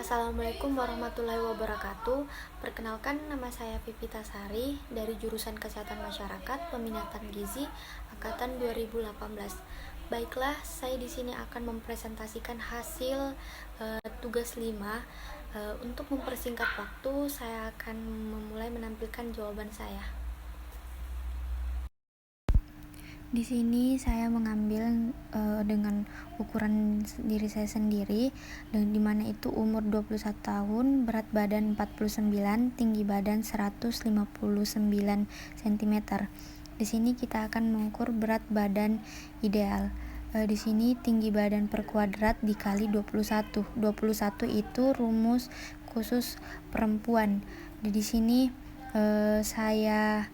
Assalamualaikum warahmatullahi wabarakatuh. Perkenalkan, nama saya Pipita Sari dari jurusan Kesehatan Masyarakat Peminatan Gizi angkatan 2018. Baiklah, saya di sini akan mempresentasikan hasil tugas 5. Untuk mempersingkat waktu, saya akan memulai menampilkan jawaban saya. Di sini saya mengambil dengan ukuran diri saya sendiri, dan dimana itu umur 21 tahun, berat badan 49, tinggi badan 159 cm. Di sini kita akan mengukur berat badan ideal. Di sini tinggi badan per kuadrat dikali 21. 21 itu rumus khusus perempuan. Di sini saya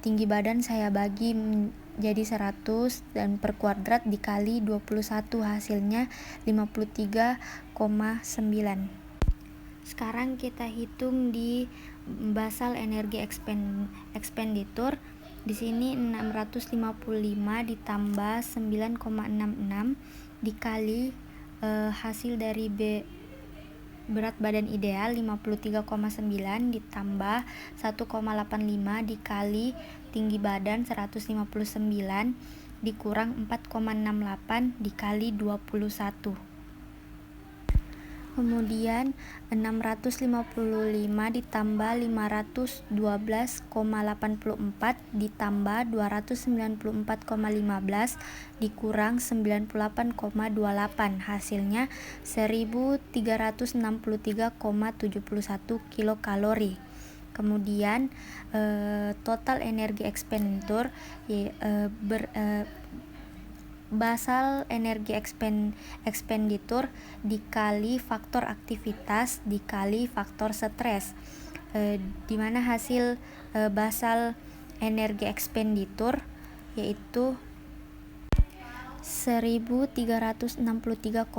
tinggi badan saya bagi menjadi 100 dan per kuadrat dikali 21, hasilnya 53,9. Sekarang kita hitung di basal energi expenditure. Di sini 655 ditambah 9,66 dikali hasil dari berat badan ideal 53,9 ditambah 1,85 dikali tinggi badan 159 dikurang 4,68 dikali 21. Kemudian 655 ditambah 512,84 ditambah 294,15 dikurang 98,28, hasilnya 1363,71 kilokalori. Kemudian total energi expenditure basal energi expenditure dikali faktor aktivitas dikali faktor stres, di mana hasil basal energi expenditure yaitu 1363,71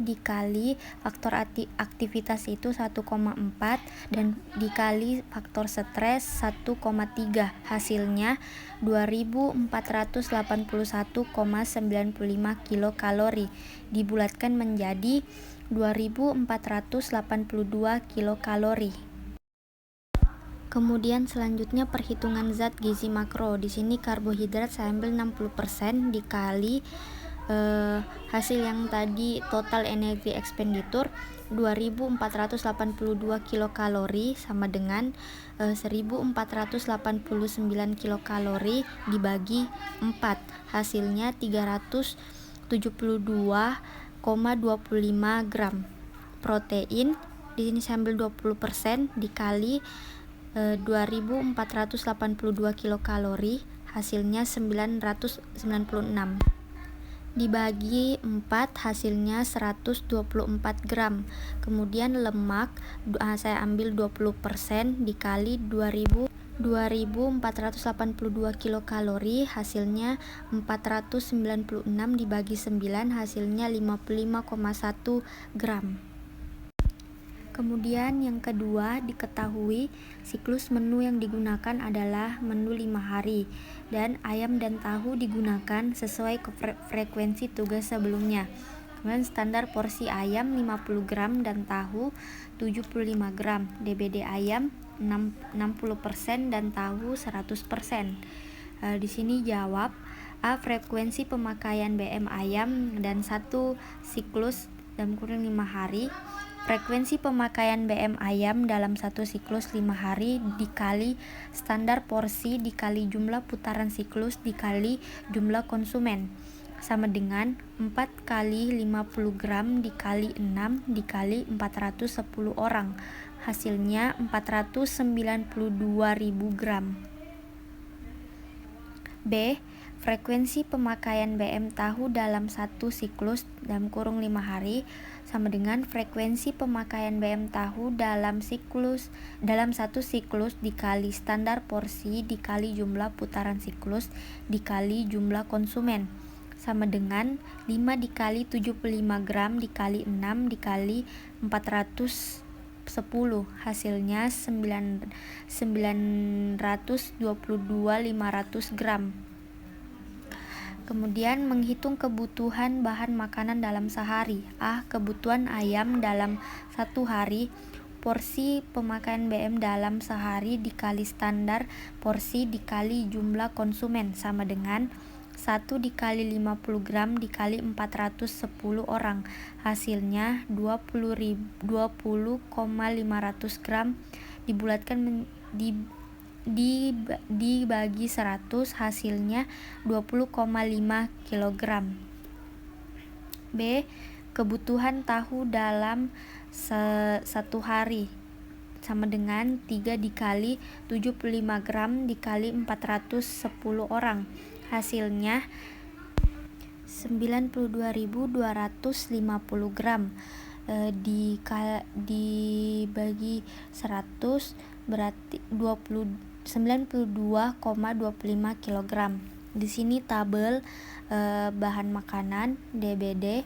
dikali faktor aktivitas itu 1,4 dan dikali faktor stres 1,3, hasilnya 2481,95 kilokalori, dibulatkan menjadi 2482 kilokalori. Kemudian selanjutnya perhitungan zat gizi makro. Di sini karbohidrat saya ambil 60% dikali hasil yang tadi total energi expenditure 2482 kilokalori sama dengan 1489 kilokalori dibagi 4, hasilnya 372,25 gram. Protein di sini saya ambil 20% dikali 2482 kilokalori, hasilnya 996 dibagi 4, hasilnya 124 gram. Kemudian lemak saya ambil 20% dikali 2482 kilokalori, hasilnya 496 dibagi 9, hasilnya 55,1 gram. Kemudian yang kedua, diketahui siklus menu yang digunakan adalah menu 5 hari dan ayam dan tahu digunakan sesuai frekuensi tugas sebelumnya. Kemudian standar porsi ayam 50 gram dan tahu 75 gram, DBD ayam 60% dan tahu 100%. Di sini jawab A. Frekuensi pemakaian BM ayam dan 1 siklus dalam kurun 5 hari. Frekuensi pemakaian BM ayam dalam 1 siklus 5 hari dikali standar porsi dikali jumlah putaran siklus dikali jumlah konsumen sama dengan 4 kali 50 gram dikali 6 dikali 410 orang, hasilnya 492.000 gram. B. Frekuensi pemakaian BM tahu dalam 1 siklus dalam kurung 5 hari sama dengan frekuensi pemakaian BM tahu dalam 1 siklus dikali standar porsi dikali jumlah putaran siklus dikali jumlah konsumen sama dengan 5 dikali 75 gram dikali 6 dikali 410, hasilnya 922.500 gram. Kemudian menghitung kebutuhan bahan makanan dalam sehari. Kebutuhan ayam dalam satu hari. Porsi pemakaian BM dalam sehari dikali standar porsi dikali jumlah konsumen sama dengan 1 dikali 50 gram dikali 410 orang. Hasilnya 20,500 gram dibulatkan dibagi 100, hasilnya 20,5 kg. B. Kebutuhan tahu dalam satu hari sama dengan 3 dikali 75 gram dikali 410 orang. Hasilnya 92.250 gram. Dibagi 100 berarti 92,25 kg. Di sini tabel bahan makanan, DBD,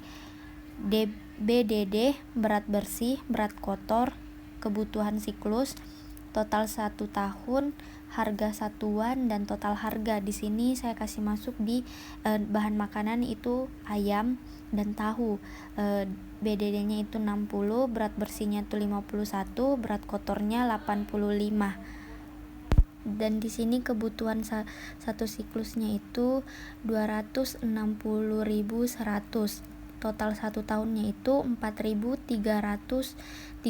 BDD, berat bersih, berat kotor, kebutuhan siklus, total 1 tahun, harga satuan, dan total harga. Di sini saya kasih masuk di bahan makanan itu ayam dan tahu. BDD-nya itu 60, berat bersihnya itu 51, berat kotornya 85. Dan di sini kebutuhan satu siklusnya itu 260.100. Total satu tahunnya itu 4.335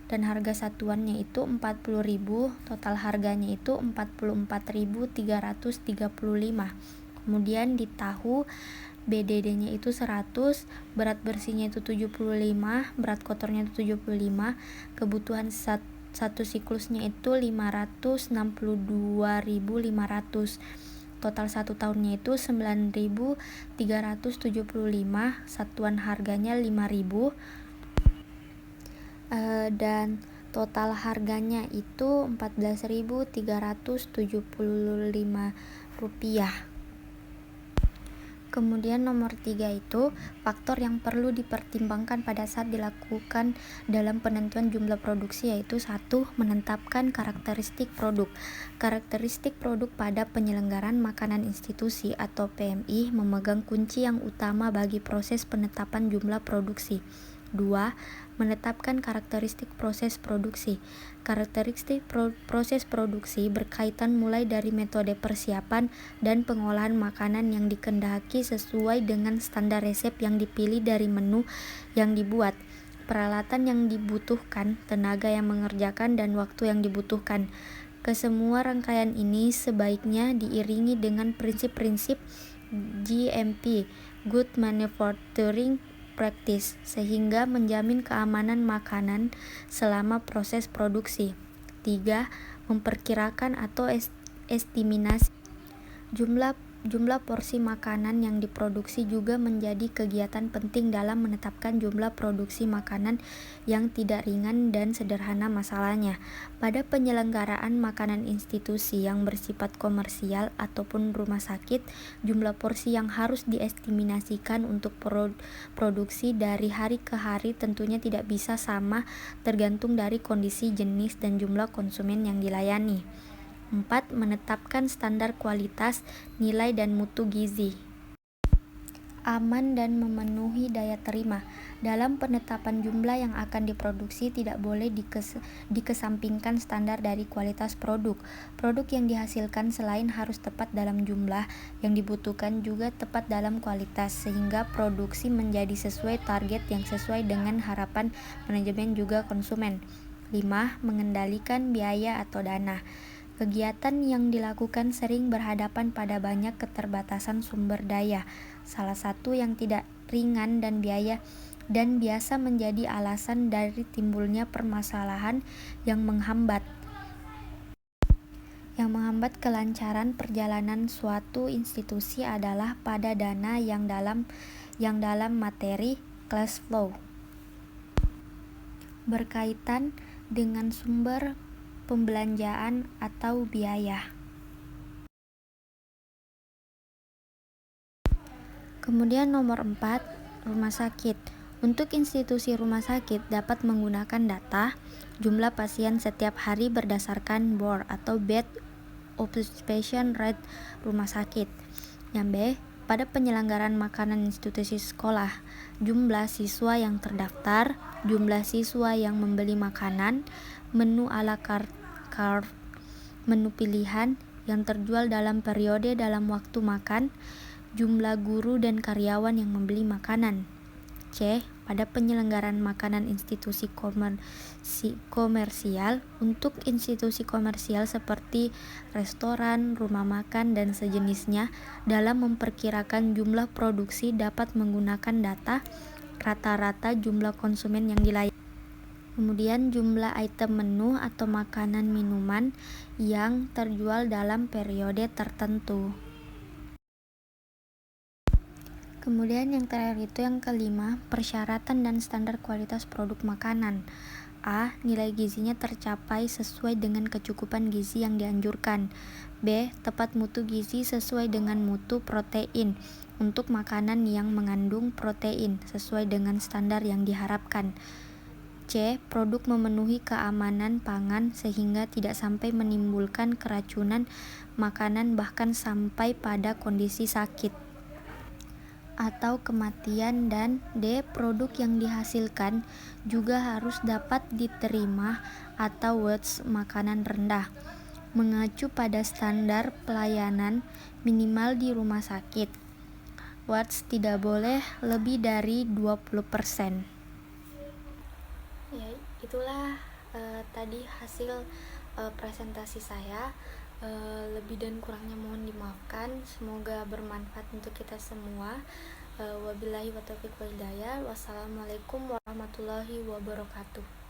dan harga satuannya itu 40.000. Total harganya itu 44.335. Kemudian di tahu BDD-nya itu 100, berat bersihnya itu 75, berat kotornya itu 75, kebutuhan satu siklusnya itu 562.500. Total satu tahunnya itu 9.375, satuan harganya 5.000, dan total harganya itu 14.375 rupiah. Kemudian nomor 3 itu faktor yang perlu dipertimbangkan pada saat dilakukan dalam penentuan jumlah produksi, yaitu 1. Menetapkan karakteristik produk. Karakteristik produk pada penyelenggaraan makanan institusi atau PMI memegang kunci yang utama bagi proses penetapan jumlah produksi. 2. Menetapkan karakteristik proses produksi. Karakteristik proses produksi berkaitan mulai dari metode persiapan dan pengolahan makanan yang dikehendaki sesuai dengan standar resep yang dipilih dari menu yang dibuat, peralatan yang dibutuhkan, tenaga yang mengerjakan, dan waktu yang dibutuhkan. Kesemua rangkaian ini sebaiknya diiringi dengan prinsip-prinsip GMP, Good Manufacturing Practice, sehingga menjamin keamanan makanan selama proses produksi. 3. Memperkirakan atau estimasi jumlah porsi makanan yang diproduksi juga menjadi kegiatan penting dalam menetapkan jumlah produksi makanan yang tidak ringan dan sederhana masalahnya. Pada penyelenggaraan makanan institusi yang bersifat komersial ataupun rumah sakit, jumlah porsi yang harus diestimasikan untuk produksi dari hari ke hari tentunya tidak bisa sama, tergantung dari kondisi, jenis, dan jumlah konsumen yang dilayani. 4. Menetapkan standar kualitas, nilai, dan mutu gizi. Aman dan memenuhi daya terima. Dalam penetapan jumlah yang akan diproduksi tidak boleh dikesampingkan standar dari kualitas produk. Produk yang dihasilkan selain harus tepat dalam jumlah yang dibutuhkan juga tepat dalam kualitas, sehingga produksi menjadi sesuai target yang sesuai dengan harapan manajemen juga konsumen. 5. Mengendalikan biaya atau dana. Kegiatan yang dilakukan sering berhadapan pada banyak keterbatasan sumber daya, salah satu yang tidak ringan dan biasa menjadi alasan dari timbulnya permasalahan yang menghambat kelancaran perjalanan suatu institusi adalah pada dana yang dalam materi cash flow, berkaitan dengan sumber pembelanjaan atau biaya. Kemudian nomor 4, rumah sakit. Untuk institusi rumah sakit dapat menggunakan data jumlah pasien setiap hari berdasarkan BOR atau Bed Occupation Rate rumah sakit. Yang B, pada penyelenggaraan makanan institusi sekolah, jumlah siswa yang terdaftar, jumlah siswa yang membeli makanan, menu ala carte, menu pilihan yang terjual dalam periode dalam waktu makan, jumlah guru dan karyawan yang membeli makanan. C. Pada penyelenggaraan makanan institusi komersial untuk institusi komersial seperti restoran, rumah makan, dan sejenisnya dalam memperkirakan jumlah produksi dapat menggunakan data rata-rata jumlah konsumen yang dilayani. Kemudian jumlah item menu atau makanan minuman yang terjual dalam periode tertentu. Kemudian yang terakhir itu yang kelima, persyaratan dan standar kualitas produk makanan. A. Nilai gizinya tercapai sesuai dengan kecukupan gizi yang dianjurkan. B. Tepat mutu gizi sesuai dengan mutu protein untuk makanan yang mengandung protein sesuai dengan standar yang diharapkan. C. Produk memenuhi keamanan pangan sehingga tidak sampai menimbulkan keracunan makanan bahkan sampai pada kondisi sakit atau kematian. Dan D. Produk yang dihasilkan juga harus dapat diterima atau WOTS makanan rendah, mengacu pada standar pelayanan minimal di rumah sakit. WOTS tidak boleh lebih dari 20%. Ya, itulah tadi hasil presentasi saya. Lebih dan kurangnya mohon dimaafkan. Semoga bermanfaat untuk kita semua. Wabillahi wa taufiq wal hidayah. Wassalamualaikum warahmatullahi wabarakatuh.